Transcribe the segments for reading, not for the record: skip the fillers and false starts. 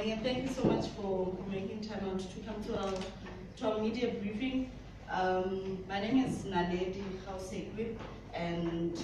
morning, and thank you so much for making time out to come to our media briefing. My name is Naledi Gausekwe, and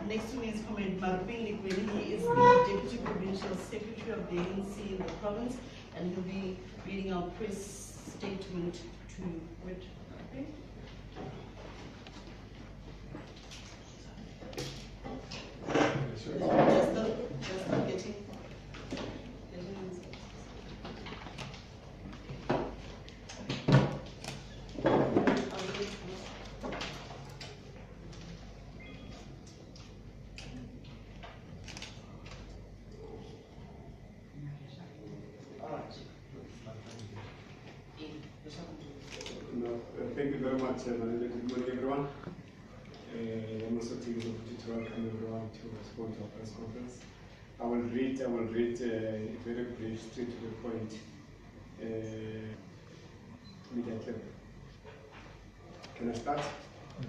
next to me is Comrade Maruping Lekwene. He is the Deputy Provincial Secretary of the ANC in the province, and he'll be reading our press statement to which. Thank you very much, good morning everyone. I'm also taking the opportunity to welcome everyone to respond to our press conference. I will read very brief, straight to the point, media clip. Can I start?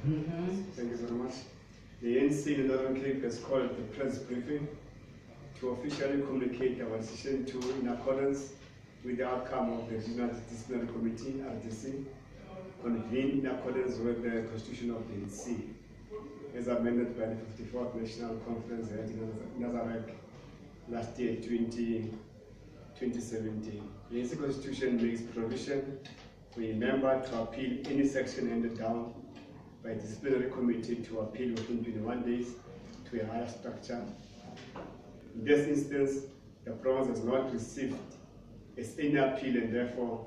Thank you very much. The ANC in the Northern Cape has called the press briefing to officially communicate our decision to, in accordance with the outcome of the Regional Disciplinary Committee, RDC, convened in accordance with the Constitution of the ANC, as amended by the 54th National Conference held in Nazareth last year, 2017. The ANC Constitution makes provision for a member to appeal any section handed down by a disciplinary committee to appeal within 21 days to a higher structure. In this instance, the province has not received any appeal, and therefore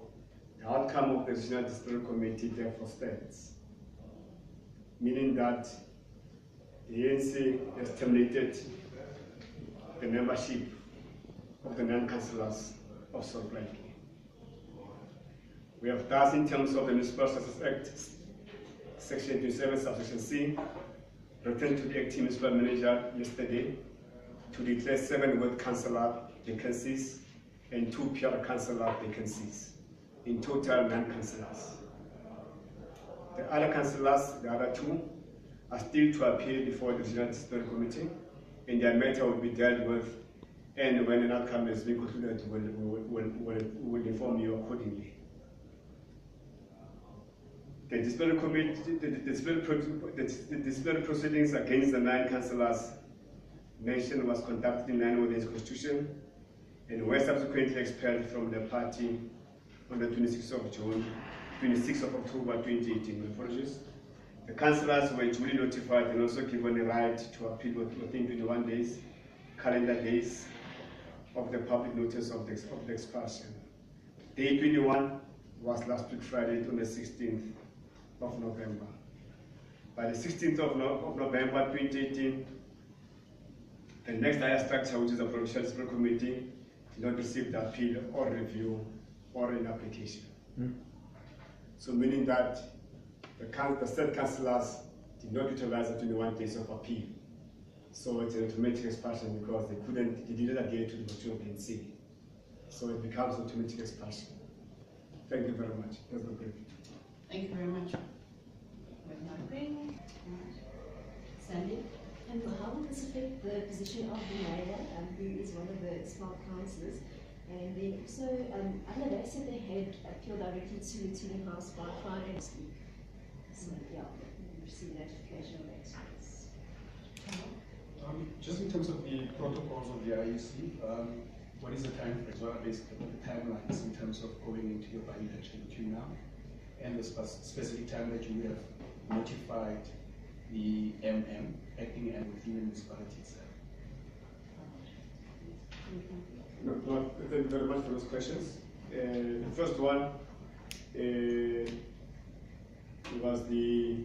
the outcome of the Regional Disciplinary Committee therefore stands, meaning that the ANC has terminated the membership of the non-councillors of Salt Lake. We have thus, in terms of the Municipal Services Act, Section 27, Subsection C, written to the acting municipal manager yesterday to declare 7 ward councillor vacancies and 2 PR councillor vacancies. In total, 9 councillors. The other councillors, the other 2, are still to appeal before the Regional Disciplinary Committee, and their matter will be dealt with, and when an outcome has been concluded, we'll inform you accordingly. The disciplinary committee, the disciplinary proceedings against the 9 councillors mentioned was conducted in line with the Constitution, and were subsequently expelled from the party on the 26th of October 2018. Apologies. The councillors were duly notified and also given a right to appeal within 21 days, calendar days, of the public notice of the expulsion. Day 21 was last week Friday, on the 16th of November. By the 16th of November 2018, the next higher structure, which is the Provincial Disciplinary Committee, did not receive the appeal or review or an application. So meaning that the said councillors did not utilize the 21 days of appeal. So it's an automatic expulsion because they didn't adhere to the Constitution of the ANC. So it becomes automatic expulsion. Thank you very much. That's the brief. Thank you very much. Sandy? And how will this affect the position of the mayor, who is one of the expelled councillors? And then also, other days said they had appealed directly to Lieutenant House by Friday this week. So yeah, we received notification of that. Just in terms of the protocols of the IEC, what is the time frame? What are basically the timelines in terms of going into your by-election between now and the specific time that you have notified the acting and within the municipality itself? No, thank you very much for those questions. The first one was the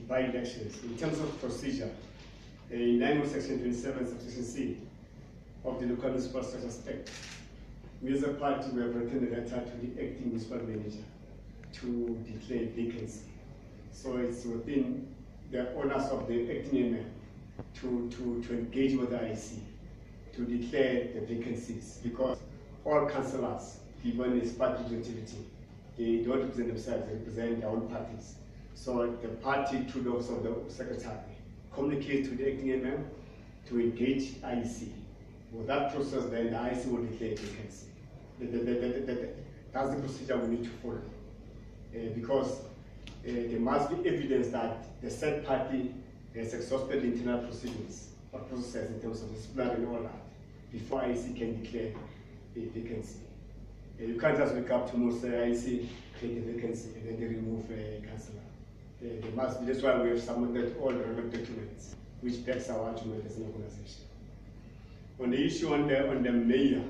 by-elections. In terms of procedure, in line with Section 27, Subsection C of the Local Municipal Structures Act, we as a party we have written a letter to the acting municipal manager to declare vacancy. So it's within the honors of the acting mayor to engage with the IEC to declare the vacancies, because all councillors, given its party activity, they don't represent themselves, they represent their own parties. So the party, through the office of the secretary, communicate to the acting MM to engage IEC. With that process, then the IEC will declare a vacancy. That's the procedure we need to follow. Because there must be evidence that the said party has exhausted the internal proceedings or process in terms of disciplinary and all that before IEC can declare a vacancy. You can't just wake up tomorrow and say IEC create a vacancy and then they remove a councillor. There must be, that's why we have submitted all the relevant documents, which backs our argument as an organization. On the issue on the mayor,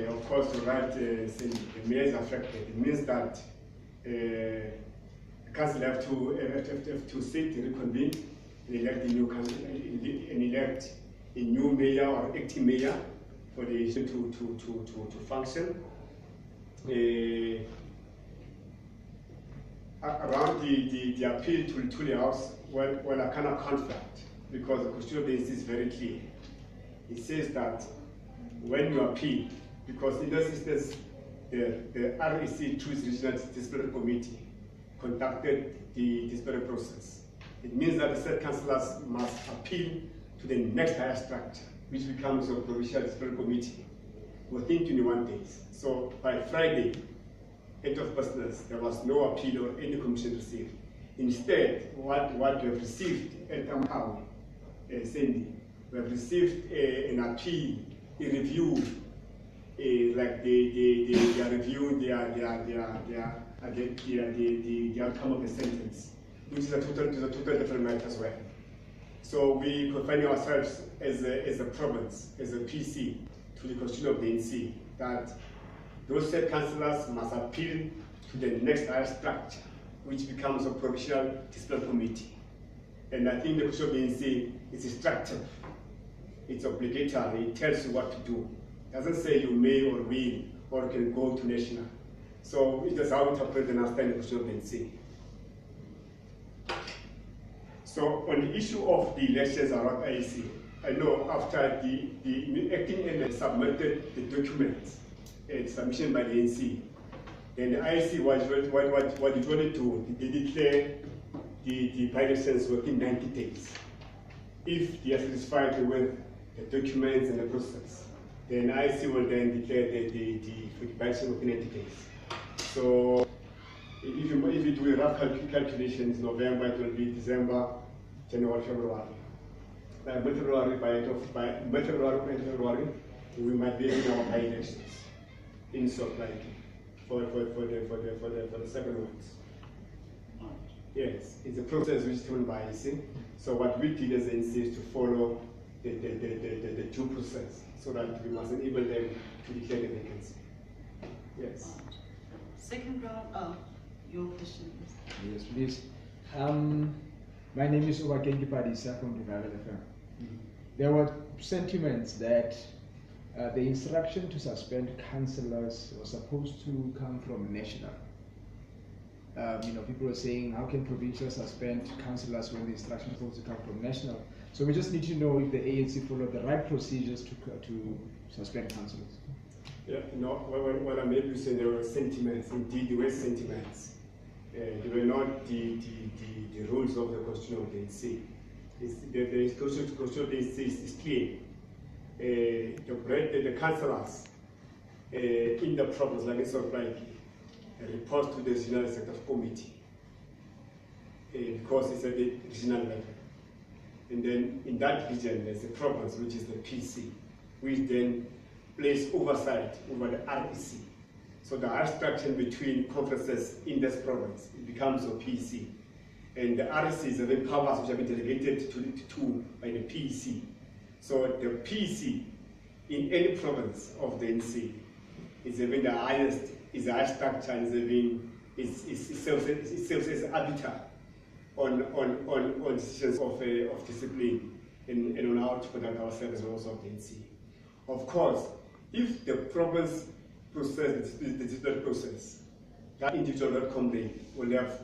of course, you're right, saying the mayor is affected. It means that the council have to sit, reconvene, and elect a new council, and elect a new mayor or acting mayor for the issue to function. Around the appeal to the House, well, I cannot conflict because the Constitution of the ANC is very clear. It says that when you appeal, because in this instance, the REC through its regional disciplinary committee conducted the disciplinary process. It means that the said councillors must appeal to the next higher structure, which becomes a provincial disciplinary committee within 21 days. So by Friday, 8th of business, there was no appeal or any commission received. Instead, what we have received at Amhawi, Sandy, we have received an appeal, a review, like they are reviewing the outcome of the sentence, which is a total different matter as well. So we confine ourselves as a province, as a PC, to the Constitution of the ANC, that those said councillors must appeal to the next higher structure, which becomes a provincial disciplinary committee. And I think the Constitution of the ANC is instructive, it's obligatory, it tells you what to do. It doesn't say you may or will, or you can go to national. So it is how we interpret and understand the Constitution of the ANC. So on the issue of the elections around IEC, I know after the acting NL submitted the documents, submission by the ANC, then the IEC what it wanted to, they declare the by-elections within 90 days. If they are satisfied with the documents and the process, then IEC will then declare the by-elections within 90 days. So if you do a rough calculations, November, it will be December, January, February. By February, we might be in our by-elections in supply for the second ones. Yes, it's a process which is driven by IEC. So what we did as ANC is to follow the due process so that we must enable them to declare the vacancy. Yes. Second round, your question, please. Yes, please. My name is Adjunk-sekretaris from the FM. There were sentiments that the instruction to suspend councillors was supposed to come from national. People were saying, how can provincial suspend councillors when the instruction is supposed to come from national? So we just need to know if the ANC followed the right procedures to suspend councillors. Yeah, what I'm able to say, there were sentiments. Indeed, there were sentiments. They were not the rules of the Constitution of the ANC. The Constitution of the ANC is clear. The councillors in the province, like it's sort of like report to the regional executive committee because it's at the regional level. And then in that region, there's a province, which is the PC, which then plays oversight over the REC. So the abstraction between conferences in this province, it becomes a PC. And the REC is the powers which have been delegated to by the PC. So the PC in any province of the NC is even the highest, is the highest structure, is serves as arbiter on decisions of discipline and on how to conduct ourselves also of the NC. Of course, if the province process the disciplinary process, that individual that complain will have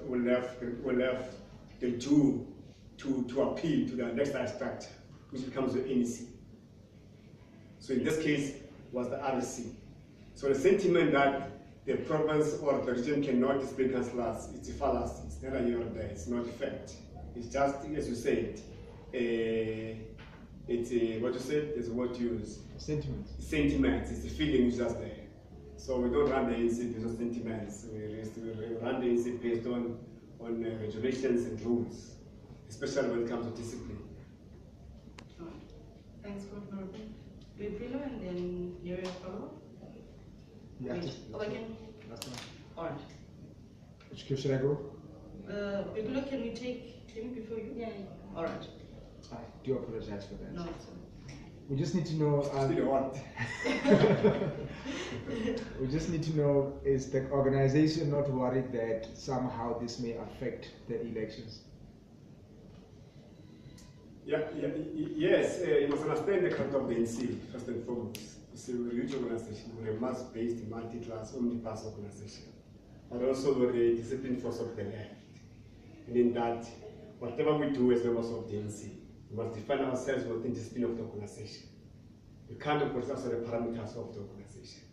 the due to appeal to the next higher structure, which becomes the NEC. So in this case was the REC. So the sentiment that the province or the region cannot discipline councillors, it's a fallacy. It's neither here nor there. It's not a fact. It's just, as you said, it's what you said is what you use. Sentiments. Sentiments. It's the feeling just there. So we don't run the ANC based on sentiments. We run the ANC based on regulations and rules, especially when it comes to discipline. Thanks, Prof. Maruping. Gabriela and then Yuri follow. Yeah. Again. All right. Which queue should I go? Gabriela, can we take him before you? Yeah. All right. I do apologize for that. No, it's We just need to know. Still what? We just need to know: is the organization not worried that somehow this may affect the elections? Yes. You must understand the character of the ANC first and foremost. It's a huge organization, we're a mass-based, multi-class, omnibus organization, but also we're a disciplined force of the left, meaning that whatever we do as members of the ANC, we must define ourselves within the discipline of the organization. We can't oppose us on the parameters of the organization.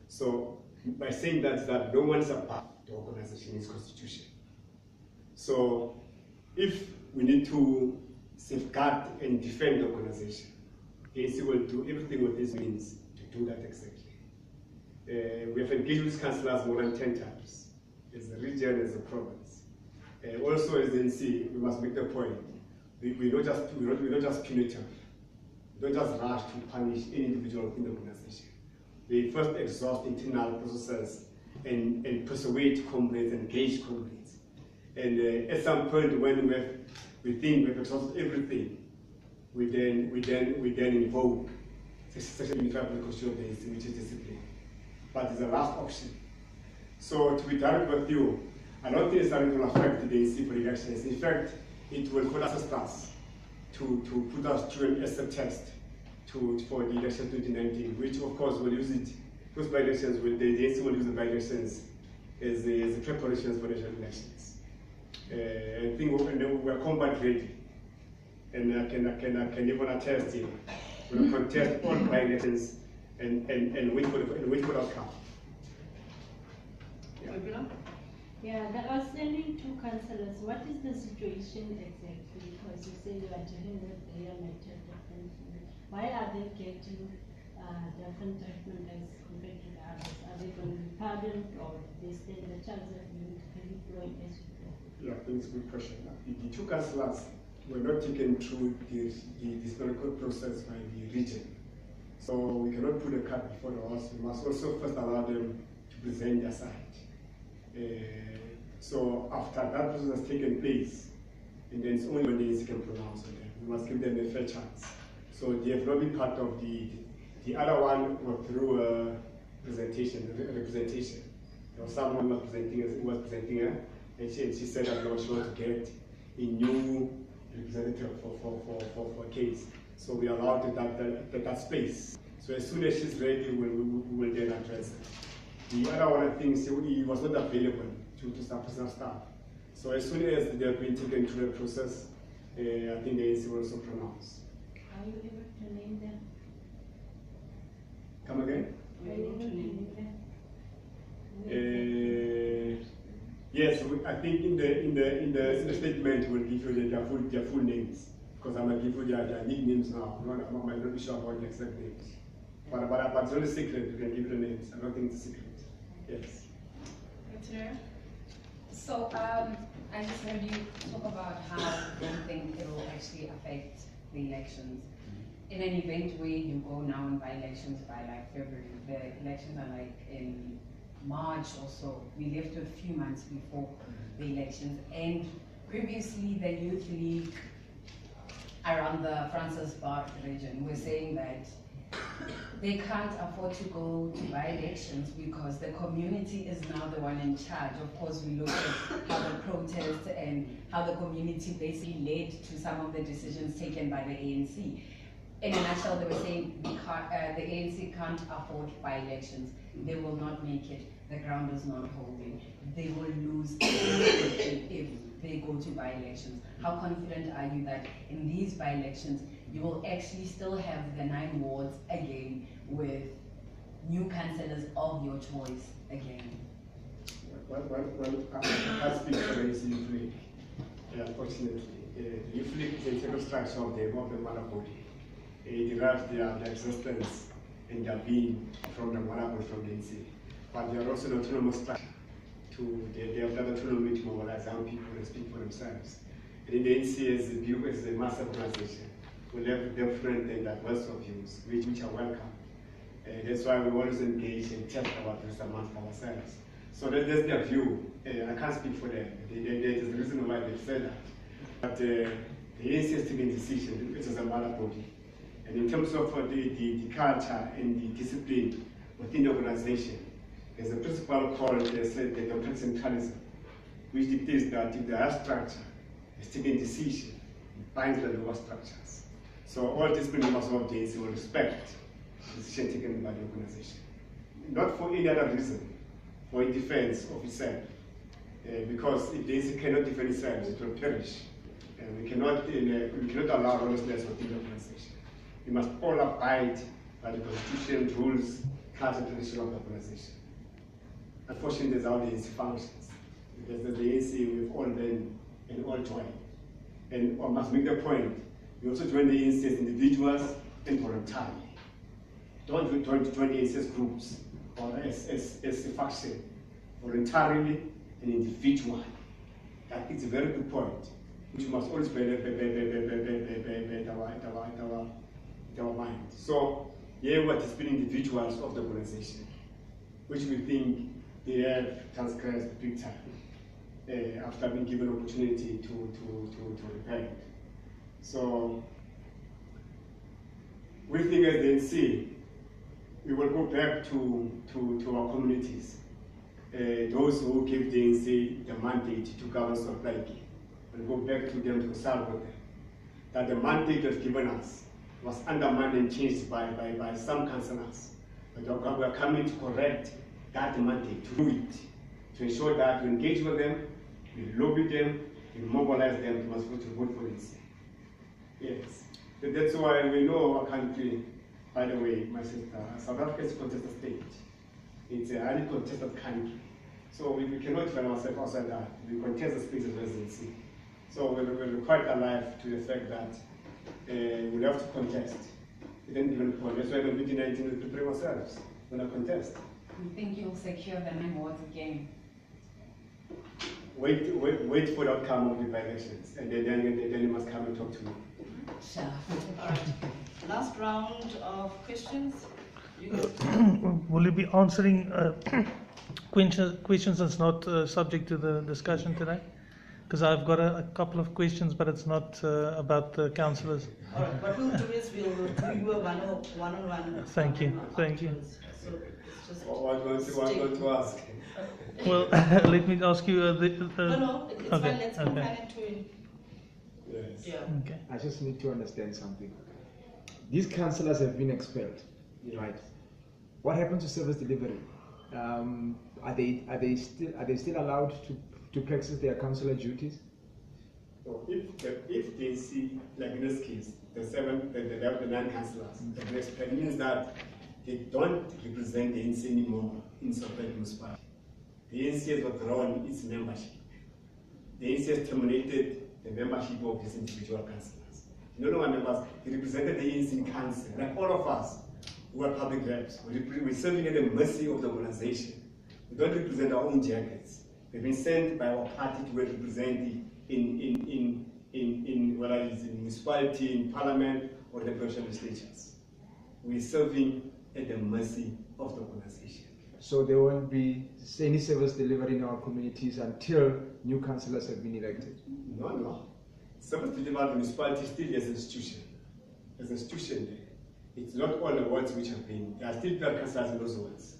So by saying that no one is above the organization, its constitution. So if we need to safeguard and defend the organization, the ANC will do everything with its means to do that exactly. We have engaged with councillors more than 10 times, as a region, as a province. Also as the ANC, we must make the point, we're not just punitive. We don't just rush to punish any individual within the organization. We first exhaust internal processes and persuade comrades, engage comrades. And at some point when we think we've exhausted everything, we then invoke Section 25 of the Constitution of the ANC, which is discipline. But it's the last option. So to be direct with you, I don't think it's going to affect the ANC for elections. In fact, it will call us to put us through an essay test for the election 2019, which of course will use it. Those by-elections, the ANC will use the by-elections as the preparations for the elections. I think we're combat ready. And I can even attest here. We'll contest all by-elections and wait for the outcome. Gabriela? Yeah, the outstanding two councillors, what is the situation exactly? Because you say you are dealing with their matter differently. Why are they getting different treatment as compared to the others? Are they going to be pardoned or they stand the chance of being employed as before? Yeah, I think it's a good question. The two councillors were not taken through the historical process by the region. So we cannot put a cart before the horse. We must also first allow them to present their side. So after that process has taken place, and then it's only when the ANC can pronounce on them. We must give them a fair chance. So they have not been part of the other one was through a representation. There was someone who was presenting her, and she said that she wanted to get a new representative for a case. So we allowed that space. So as soon as she's ready, we will then address it. The other one, I think, he was not available to some personal staff. So as soon as they have been taken through the process, I think the ANC will also pronounce. Are you able to name them? Come again? Are you able to name them? Yes, I think in the statement we'll give you their full names, because I'm going to give you their nicknames now. I might not be sure about the exact names. But it's not a secret, we can give you the names. I don't think it's a secret. Yes. So I just heard you talk about how you don't think it will actually affect the elections. In an event where you go now in by-elections by like February, the elections are like in March or so. We left a few months before the elections, and previously the Youth League around the Francis Bar region were saying that they can't afford to go to by-elections because the community is now the one in charge. Of course, we look at how the protests and how the community basically led to some of the decisions taken by the ANC. In a nutshell, they were saying the ANC can't afford by-elections. They will not make it. The ground is not holding. They will lose if they go to by-elections. How confident are you that in these by-elections, you will actually still have the 9 wards again with new councillors of your choice again? Well, I speak for the Youth League. Unfortunately, the Youth League it's a integral structure of the mother body. It derives their existence and their being from the mother body, from the ANC. But they are also an autonomous structure. They have that autonomy to mobilize young people and speak for themselves. And in the ANC as a mass organization, we have different and diverse views, which are welcome. That's why we always engage and test about this amongst ourselves. So that's their view. I can't speak for them. There's a reason why they say that. But the ANC is taking a decision, which is a mother body. And in terms of the culture and the discipline within the organization, there's a principle called the adjunk-sekretaris, which dictates that if the higher structure is taking decision, it binds the lower structures. So all discipline members of the ANC will respect the decision taken by the organization. Not for any other reason, for in defense of itself. Because if the ANC cannot defend itself, it will perish. And we cannot allow lawlessness within the organization. We must all abide by the constitution, rules, culture, and tradition of the organization. Unfortunately, that's how the ANC functions. Because the ANC, we've all been and all joined. And I must make the point, we also join the ANC as individuals and voluntarily. Don't join the ANC as groups or as a faction, voluntarily and individually. That is a very good point, which must always be in our mind. So, here we are disciplining individuals of the organization, which we think they have transgressed big time after being given opportunity to repent. So, we think as the ANC, we will go back to our communities. Those who give the ANC the mandate to govern supply chain, we'll go back to them to consult with them. That the mandate was given us was undermined and changed by some councillors. But we are coming to correct that mandate, to do it, to ensure that we engage with them, we lobby them, we mobilize them to vote for this. Yes. That's why we know our country, by the way, my sister, South Africa is a contested state. It's a highly contested country. So we cannot defend ourselves outside that. We contest the space of residency. So we're quite alive to the fact that we have to contest. We didn't even contest. That's why in 2019 we prepare ourselves when I contest. You think you'll secure the 9 wards again? Wait for the outcome of the by-elections, and then you must come and talk to me. Sure. All right. Last round of questions. You guys. Will you be answering questions that's not subject to the discussion today? Because I've got a couple of questions, but it's not about the councillors. All right. What we'll do is we'll do you a one-on-one. Thank you. Thank you. So it's just What to ask? Well, let me ask you. no, it's okay, fine. Let's okay. confine it to. Yes. Yeah. Okay. I just need to understand something. These councillors have been expelled, right? What happened to service delivery? Are they still allowed to practice their councillor duties? So if they see, like in this case, the 9 councillors, the expelled means that they don't represent the ANC anymore in South Africa municipality. The ANC has withdrawn its membership. The ANC has terminated the membership of these individual councillors. No longer members, they represented the ANC in council, like all of us who are public reps. We're serving at the mercy of the organization. We don't represent our own jackets. We've been sent by our party to represent in whether it's in municipality, in parliament, or the provincial legislatures. We're serving at the mercy of the organization. So there won't be any service delivery in our communities until new councillors have been elected? No. Service delivery municipality still is an institution. There's an institution there. It's not all the wards which have been. There are still peer councillors in those wards.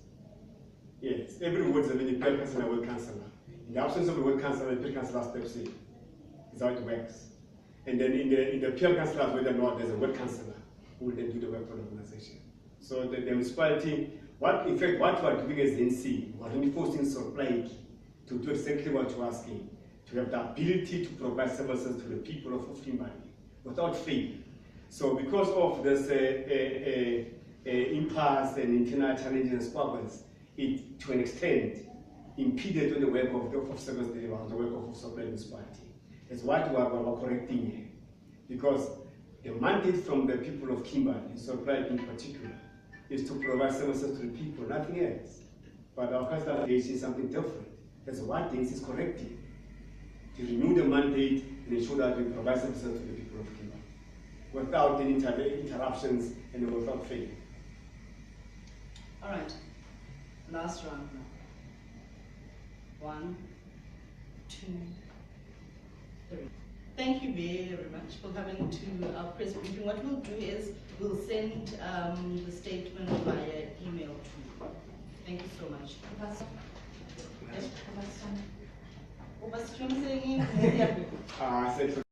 Yes, every ward has been a peer councillor and a ward councillor. In the absence of the ward councillor, the peer councillor steps in. It's how it works. And then in the peer councillors, whether or not there's a ward councillor who will then do the work for the organization. So the municipality, what we are doing as the NC, we are reinforcing supply to do exactly what you're asking, to have the ability to provide services to the people of Kimberley without fail. So because of this impasse and internal challenges and squabbles, it to an extent impeded on the work of service delivery, the work of supply municipality. That's what we are correcting here. because the mandate from the people of Kimberley, Supply in particular, is to provide services to the people, nothing else. But our council allegation is something different. That's what things is correcting. To renew the mandate and ensure that we provide services to the people of Kimberley without any interruptions and without failure. All right, last round now. 1, 2, 3. Thank you very much for coming to our press briefing. What we'll do is we'll send the statement via email to you. Thank you so much. Yes?